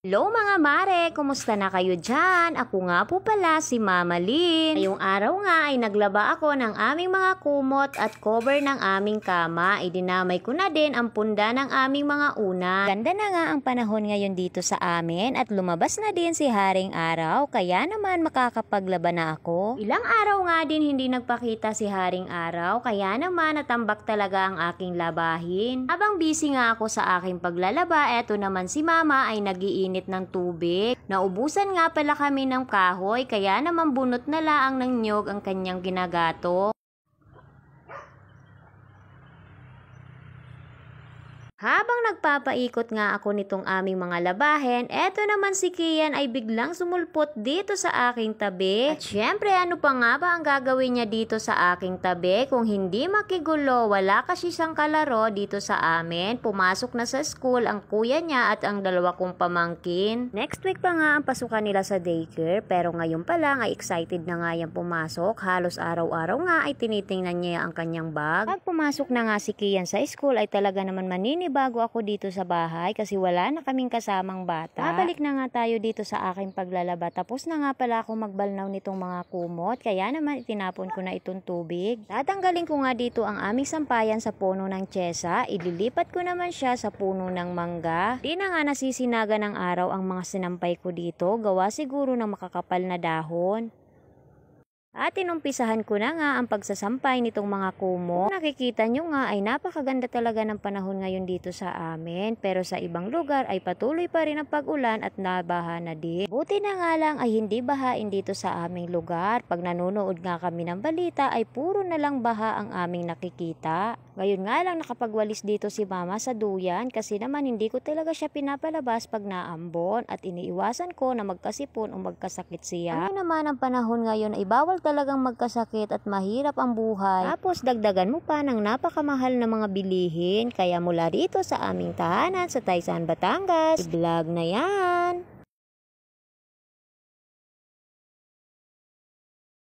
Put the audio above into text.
Hello mga mare! Kumusta na kayo dyan? Ako nga po pala si Mama Lynn. Ngayong araw nga ay naglaba ako ng aming mga kumot at cover ng aming kama. Idinamay ko na din ang punda ng aming mga unan. Ganda na nga ang panahon ngayon dito sa amin at lumabas na din si Haring Araw. Kaya naman makakapaglaba na ako. Ilang araw nga din hindi nagpakita si Haring Araw. Kaya naman natambak talaga ang aking labahin. Habang busy nga ako sa aking paglalaba, eto naman si Mama ay nagiinit ng tubig. Naubusan nga pala kami ng kahoy, kaya naman bunot na laang ng niyog ang kanyang ginagato. Habang nagpapaikot nga ako nitong aming mga labahin, eto naman si Kian ay biglang sumulpot dito sa aking tabi. At syempre, ano pa nga ba ang gagawin niya dito sa aking tabi kung hindi makigulo? Wala kasi siyang kalaro dito sa amin. Pumasok na sa school ang kuya niya at ang dalawa kong pamangkin. Next week pa nga ang pasukan nila sa daycare, pero ngayon pa lang ay excited na nga yan pumasok. Halos araw-araw nga ay tinitingnan niya ang kanyang bag. Pag pumasok na nga si Kian sa school ay talaga naman bago ako dito sa bahay kasi wala na kaming kasamang bata. Babalik na nga tayo dito sa aking paglalaba. Tapos na nga pala ako magbalnaw nitong mga kumot, kaya naman itinapon ko na itong tubig. Tatanggalin ko nga dito ang aming sampayan sa puno ng tiyesa. Ililipat ko naman siya sa puno ng mangga. Di na nga nasisinaga ng araw ang mga sinampay ko dito, gawa siguro ng makakapal na dahon. At inumpisahan ko na nga ang pagsasampay nitong mga kumot. Kung nakikita nyo nga ay napakaganda talaga ng panahon ngayon dito sa amin. Pero sa ibang lugar ay patuloy pa rin ang pag-ulan at nabaha na din. Buti na nga lang ay hindi bahain dito sa aming lugar. Pag nanonood nga kami ng balita ay puro na lang baha ang aming nakikita. Ngayon nga lang nakapagwalis dito si Mama sa duyan kasi naman hindi ko talaga siya pinapalabas pag naambon at iniiwasan ko na magkasipon o magkasakit siya. Ano naman ang panahon ngayon ay bawal talagang magkasakit at mahirap ang buhay. Tapos dagdagan mo pa ng napakamahal na mga bilihin. Kaya mula rito sa aming tahanan sa Taysan, Batangas, i-vlog na yan.